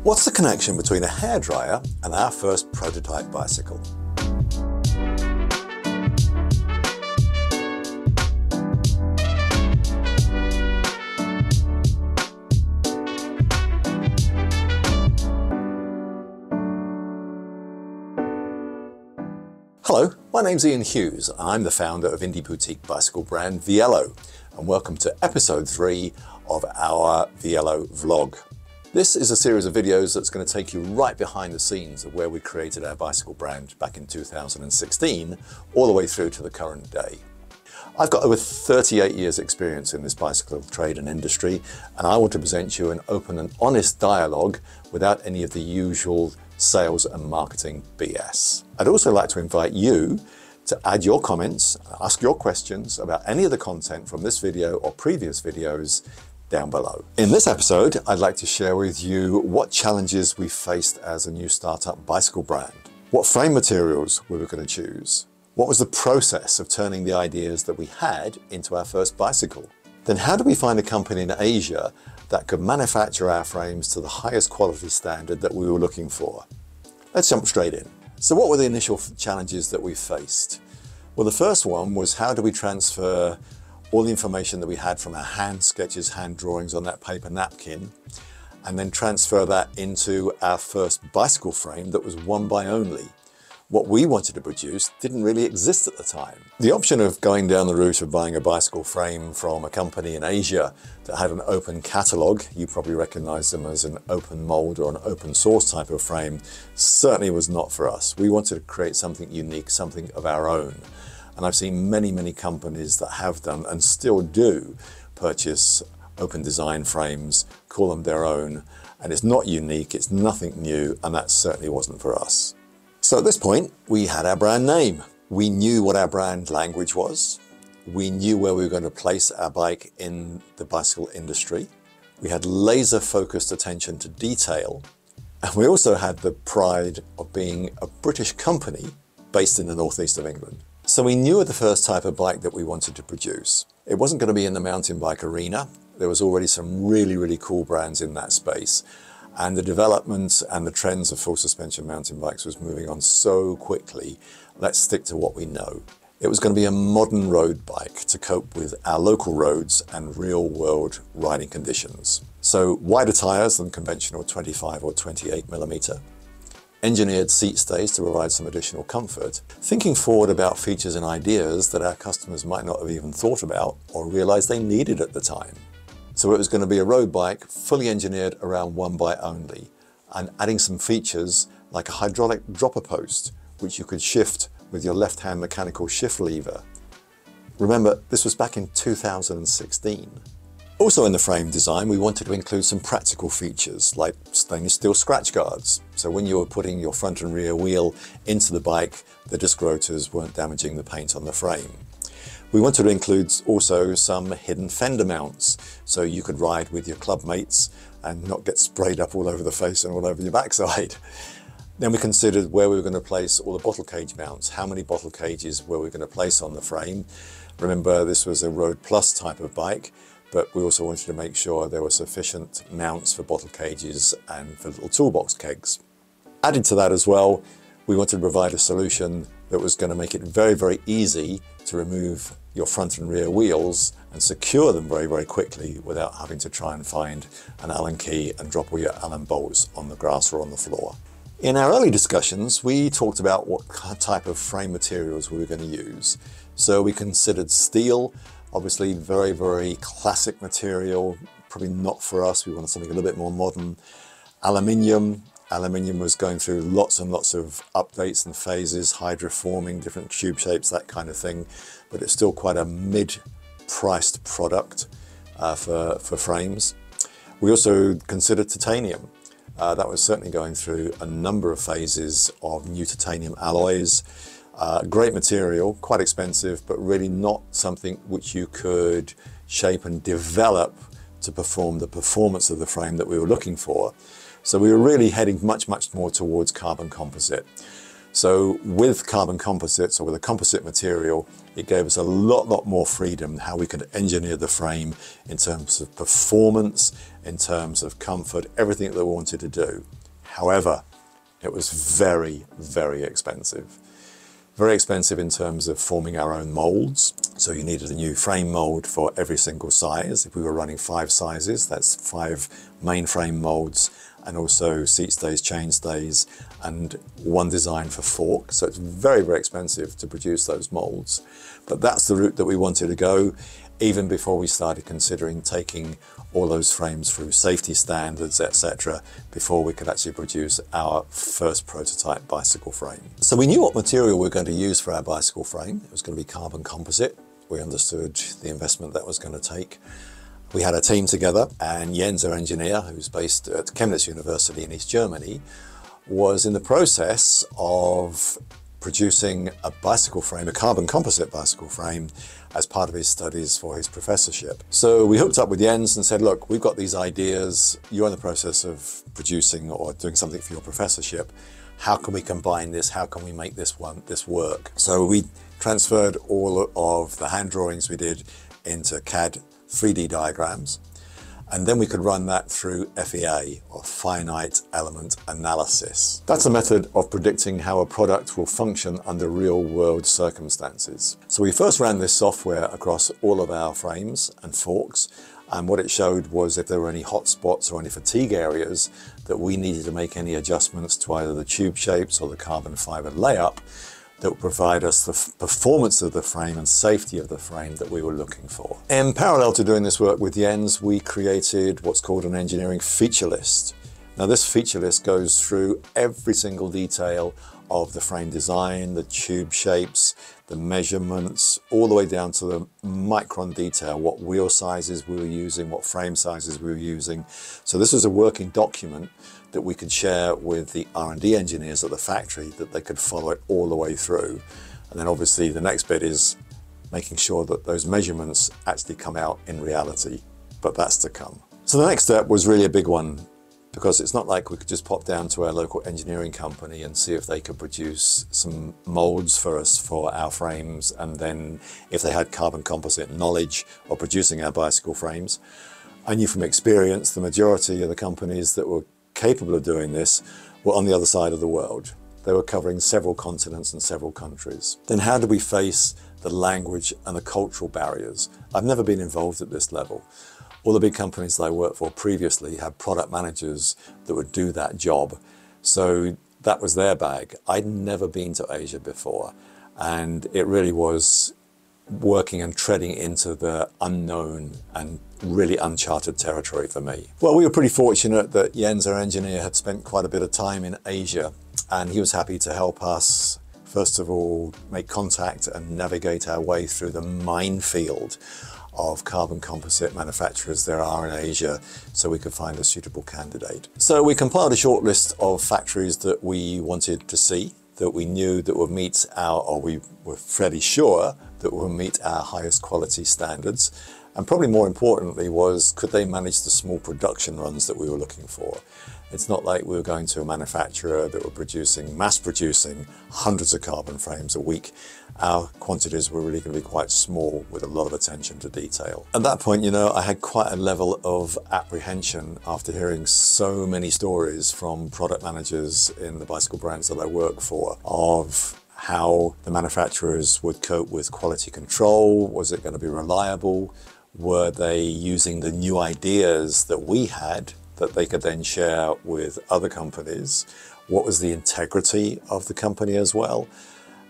What's the connection between a hairdryer and our first prototype bicycle? Hello, my name's Ian Hughes. I'm the founder of indie boutique bicycle brand VIELO, and welcome to episode 3 of our VIELO vlog. This is a series of videos that's going to take you right behind the scenes of where we created our bicycle brand back in 2016, all the way through to the current day. I've got over 38 years experience in this bicycle trade and industry, and I want to present you an open and honest dialogue without any of the usual sales and marketing BS. I'd also like to invite you to add your comments, ask your questions about any of the content from this video or previous videos down below. In this episode, I'd like to share with you what challenges we faced as a new startup bicycle brand, what frame materials we were going to choose, what was the process of turning the ideas that we had into our first bicycle, then how do we find a company in Asia that could manufacture our frames to the highest quality standard that we were looking for. Let's jump straight in. So what were the initial challenges that we faced? Well, the first one was how do we transfer all the information that we had from our hand sketches, hand drawings on that paper napkin, and then transfer that into our first bicycle frame that was one by only. What we wanted to produce didn't really exist at the time. The option of going down the route of buying a bicycle frame from a company in Asia that had an open catalog, you probably recognize them as an open mold or an open source type of frame, certainly was not for us. We wanted to create something unique, something of our own. And I've seen many companies that have done and still do purchase open design frames, call them their own, and it's not unique, it's nothing new, and that certainly wasn't for us. So at this point, we had our brand name. We knew what our brand language was. We knew where we were going to place our bike in the bicycle industry. We had laser focused attention to detail. And we also had the pride of being a British company based in the northeast of England. So we knew the first type of bike that we wanted to produce. It wasn't going to be in the mountain bike arena. There was already some really cool brands in that space. And the development and the trends of full suspension mountain bikes was moving on so quickly. Let's stick to what we know. It was going to be a modern road bike to cope with our local roads and real world riding conditions. So wider tires than conventional 25 or 28 millimeter. Engineered seat stays to provide some additional comfort. Thinking forward about features and ideas that our customers might not have even thought about or realized they needed at the time. So it was going to be a road bike, fully engineered around one by only, and adding some features like a hydraulic dropper post, which you could shift with your left-hand mechanical shift lever. Remember, this was back in 2016. Also in the frame design, we wanted to include some practical features like stainless steel scratch guards. So when you were putting your front and rear wheel into the bike, the disc rotors weren't damaging the paint on the frame. We wanted to include also some hidden fender mounts, so you could ride with your club mates and not get sprayed up all over the face and all over your backside. Then we considered where we were going to place all the bottle cage mounts, how many bottle cages were we going to place on the frame. Remember, this was a Road Plus type of bike, but we also wanted to make sure there were sufficient mounts for bottle cages and for little toolbox kegs. Added to that as well, we wanted to provide a solution that was going to make it very easy to remove your front and rear wheels and secure them very quickly without having to try and find an Allen key and drop all your Allen bolts on the grass or on the floor. In our early discussions, we talked about what type of frame materials we were going to use. So we considered steel, obviously very classic material, probably not for us. We wanted something a little bit more modern. Aluminium. Aluminium was going through lots and lots of updates and phases, hydroforming, different tube shapes, that kind of thing. But it's still quite a mid-priced product for frames. We also considered titanium. That was certainly going through a number of phases of new titanium alloys. Great material, quite expensive, but really not something which you could shape and develop to perform the performance of the frame that we were looking for. So we were really heading much more towards carbon composite. So with carbon composites, or with a composite material, it gave us a lot more freedom how we could engineer the frame in terms of performance, in terms of comfort, everything that we wanted to do. However, it was very expensive. Very expensive in terms of forming our own molds. So you needed a new frame mold for every single size. If we were running 5 sizes, that's 5 main frame molds, and also seat stays, chain stays, and one design for fork. So it's very expensive to produce those molds. But that's the route that we wanted to go, even before we started considering taking all those frames through safety standards, etc., before we could actually produce our first prototype bicycle frame. So we knew what material we were going to use for our bicycle frame. It was going to be carbon composite. We understood the investment that was going to take. We had a team together, and Jens, our engineer, who's based at Chemnitz University in East Germany, was in the process of producing a bicycle frame, a carbon composite bicycle frame, as part of his studies for his professorship. So we hooked up with Jens and said, look, we've got these ideas. You're in the process of producing or doing something for your professorship. How can we combine this? How can we make this work? So we transferred all of the hand drawings we did into CAD 3D diagrams. And then we could run that through FEA, or finite element analysis. That's a method of predicting how a product will function under real world circumstances. So we first ran this software across all of our frames and forks, and what it showed was if there were any hot spots or any fatigue areas that we needed to make any adjustments to either the tube shapes or the carbon fiber layup, that would provide us the performance of the frame and safety of the frame that we were looking for. In parallel to doing this work with Jens, we created what's called an engineering feature list. Now this feature list goes through every single detail of the frame design, the tube shapes, the measurements, all the way down to the micron detail, what wheel sizes we were using, what frame sizes we were using. So this is a working document that we could share with the R&D engineers at the factory, that they could follow it all the way through. And then obviously the next bit is making sure that those measurements actually come out in reality, but that's to come. So the next step was really a big one, because it's not like we could just pop down to our local engineering company and see if they could produce some molds for us for our frames, and then if they had carbon composite knowledge of producing our bicycle frames. I knew from experience the majority of the companies that were capable of doing this were on the other side of the world. They were covering several continents and several countries. Then how do we face the language and the cultural barriers? I've never been involved at this level. All the big companies that I worked for previously had product managers that would do that job. So that was their bag. I'd never been to Asia before, and it really was working and treading into the unknown and really uncharted territory for me. Well, we were pretty fortunate that Jens, our engineer, had spent quite a bit of time in Asia, and he was happy to help us, first of all, make contact and navigate our way through the minefield of carbon composite manufacturers there are in Asia, so we could find a suitable candidate. So we compiled a short list of factories that we wanted to see, that we knew that would meet our, or we were fairly sure that would meet our highest quality standards. And probably more importantly was, could they manage the small production runs that we were looking for? It's not like we were going to a manufacturer that were mass producing hundreds of carbon frames a week. Our quantities were really going to be quite small, with a lot of attention to detail. At that point, you know, I had quite a level of apprehension after hearing so many stories from product managers in the bicycle brands that I work for, of how the manufacturers would cope with quality control. Was it going to be reliable? Were they using the new ideas that we had that they could then share with other companies? What was the integrity of the company as well?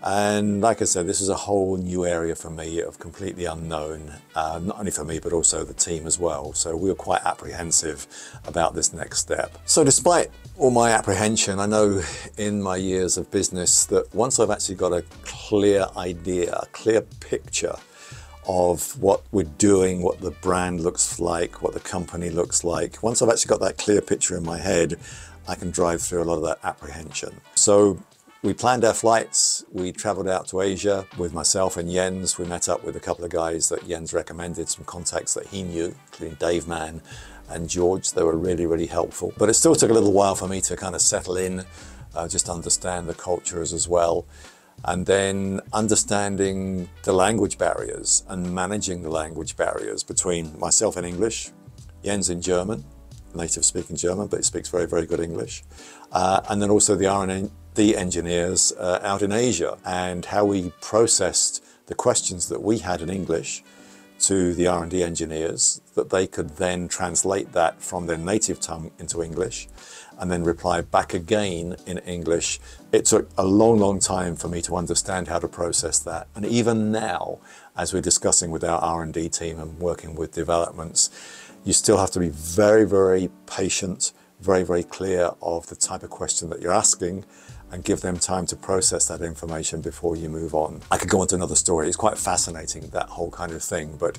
And like I said, this is a whole new area for me, of completely unknown, not only for me, but also the team as well. So we were quite apprehensive about this next step. So despite all my apprehension, I know in my years of business that once I've actually got a clear idea, a clear picture of what we're doing, what the brand looks like, what the company looks like, once I've actually got that clear picture in my head, I can drive through a lot of that apprehension. So we planned our flights. We traveled out to Asia with myself and Jens. We met up with a couple of guys that Jens recommended, some contacts that he knew, including Dave Mann and George. They were really, really helpful. But it still took a little while for me to kind of settle in, just understand the cultures as well. And then understanding the language barriers and managing the language barriers between myself in English, Jens in German, native speaking German, but he speaks very, very good English. And then also the R&D engineers out in Asia, and how we processed the questions that we had in English to the R&D engineers, that they could then translate that from their native tongue into English and then reply back again in English. It took a long, long time for me to understand how to process that. And even now, as we're discussing with our R&D team and working with developments, you still have to be very, very patient, very, very clear of the type of question that you're asking, and give them time to process that information before you move on. I could go on to another story. It's quite fascinating, that whole kind of thing, but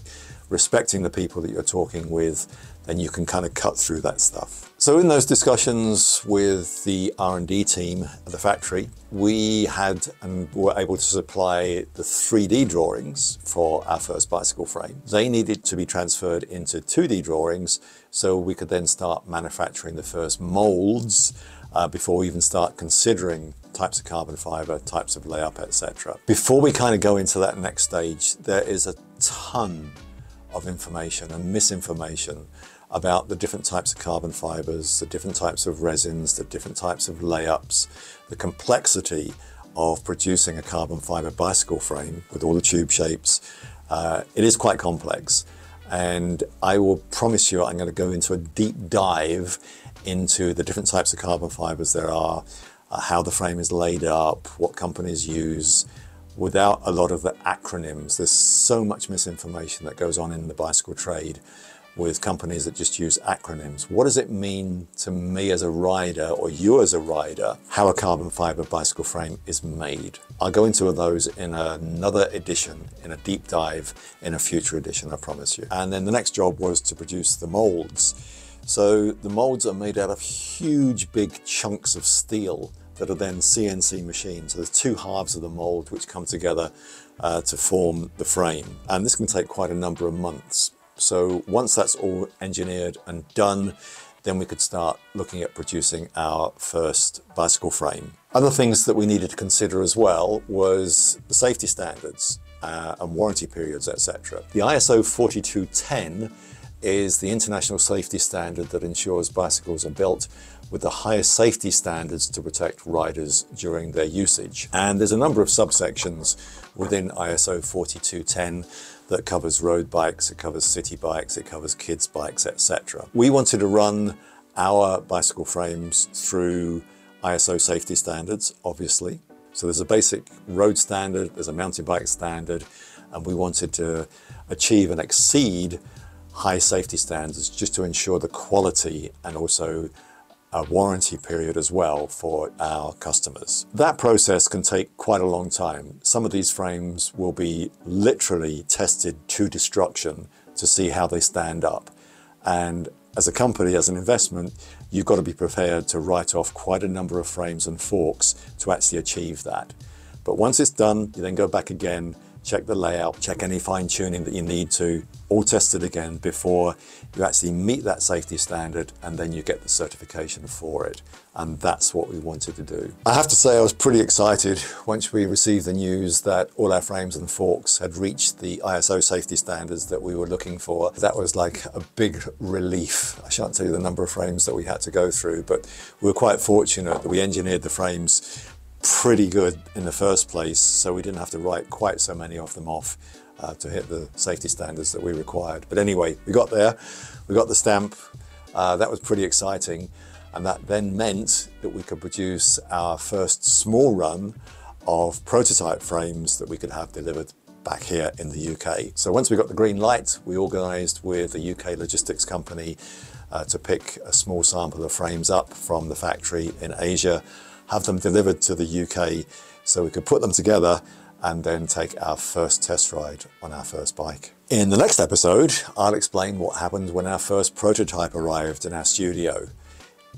respecting the people that you're talking with, then you can kind of cut through that stuff. So in those discussions with the R&D team at the factory, we had and were able to supply the 3D drawings for our first bicycle frame. They needed to be transferred into 2D drawings so we could then start manufacturing the first molds before we even start considering types of carbon fiber, types of layup, etc. Before we kind of go into that next stage, there is a ton of information and misinformation about the different types of carbon fibers, the different types of resins, the different types of layups, the complexity of producing a carbon fiber bicycle frame with all the tube shapes. It is quite complex, and I will promise you I'm going to go into a deep dive into the different types of carbon fibers there are, how the frame is laid up, what companies use, without a lot of the acronyms. There's so much misinformation that goes on in the bicycle trade with companies that just use acronyms. What does it mean to me as a rider, or you as a rider, how a carbon fiber bicycle frame is made? I'll go into those in another edition, in a deep dive, in a future edition, I promise you. And then the next job was to produce the molds. So the molds are made out of huge big chunks of steel that are then CNC machined. So there's two halves of the mold which come together to form the frame. And this can take quite a number of months. So once that's all engineered and done, then we could start looking at producing our first bicycle frame. Other things that we needed to consider as well was the safety standards and warranty periods, etc. The ISO 4210 is the international safety standard that ensures bicycles are built with the highest safety standards to protect riders during their usage. And there's a number of subsections within ISO 4210 that covers road bikes, it covers city bikes, it covers kids bikes, etc. We wanted to run our bicycle frames through ISO safety standards, obviously. So there's a basic road standard, there's a mountain bike standard, and we wanted to achieve and exceed high safety standards just to ensure the quality and also a warranty period as well for our customers. That process can take quite a long time. Some of these frames will be literally tested to destruction to see how they stand up. And as a company, as an investment, you've got to be prepared to write off quite a number of frames and forks to actually achieve that. But once it's done, you then go back again, check the layout, check any fine tuning that you need to, all test it again before you actually meet that safety standard, and then you get the certification for it. And that's what we wanted to do. I have to say I was pretty excited once we received the news that all our frames and forks had reached the ISO safety standards that we were looking for. That was like a big relief. I shan't tell you the number of frames that we had to go through, but we were quite fortunate that we engineered the frames pretty good in the first place, so we didn't have to write quite so many of them off to hit the safety standards that we required. But anyway, we got there, we got the stamp. That was pretty exciting, and that then meant that we could produce our first small run of prototype frames that we could have delivered back here in the UK. So once we got the green light, we organised with a UK logistics company to pick a small sample of frames up from the factory in Asia, have them delivered to the UK so we could put them together and then take our first test ride on our first bike. In the next episode, I'll explain what happened when our first prototype arrived in our studio.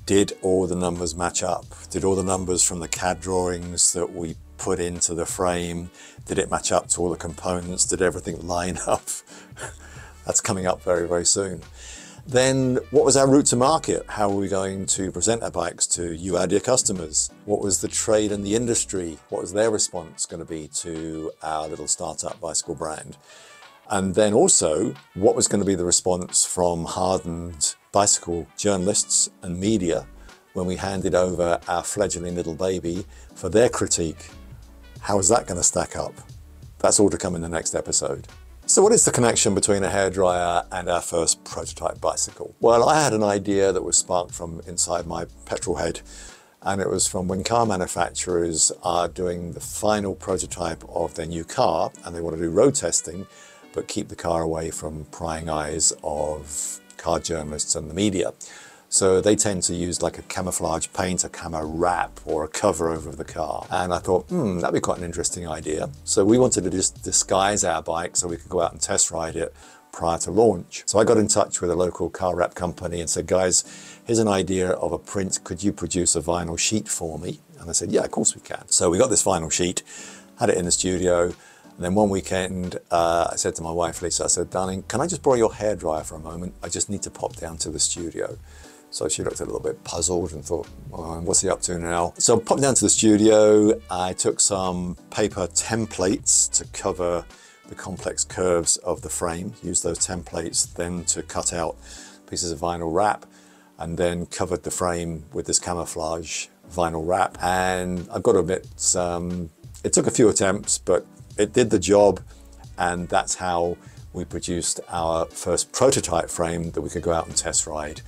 Did all the numbers match up? Did all the numbers from the CAD drawings that we put into the frame, did it match up to all the components? Did everything line up? That's coming up very, very soon. Then what was our route to market? How were we going to present our bikes to you, our dear customers? What was the trade and the industry? What was their response going to be to our little startup bicycle brand? And then also, what was going to be the response from hardened bicycle journalists and media when we handed over our fledgling little baby for their critique? How is that going to stack up? That's all to come in the next episode. So what is the connection between a hairdryer and our first prototype bicycle? Well, I had an idea that was sparked from inside my petrol head, and it was from when car manufacturers are doing the final prototype of their new car and they want to do road testing, but keep the car away from prying eyes of car journalists and the media. So they tend to use like a camouflage paint, a camo wrap, or a cover over the car. And I thought, that'd be quite an interesting idea. So we wanted to just disguise our bike so we could go out and test ride it prior to launch. So I got in touch with a local car wrap company and said, guys, here's an idea of a print. Could you produce a vinyl sheet for me? And they said, yeah, of course we can. So we got this vinyl sheet, had it in the studio. And then one weekend, I said to my wife, Lisa, I said, darling, can I just borrow your hairdryer for a moment? I just need to pop down to the studio. So she looked a little bit puzzled and thought, well, what's he up to now? So I popped down to the studio. I took some paper templates to cover the complex curves of the frame, used those templates then to cut out pieces of vinyl wrap, and then covered the frame with this camouflage vinyl wrap. And I've got to admit, it took a few attempts, but it did the job, and that's how we produced our first prototype frame that we could go out and test ride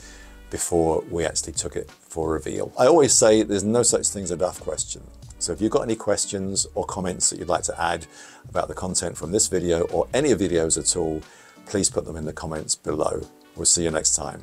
before we actually took it for reveal. I always say there's no such thing as a duff question. So if you've got any questions or comments that you'd like to add about the content from this video or any videos at all, please put them in the comments below. We'll see you next time.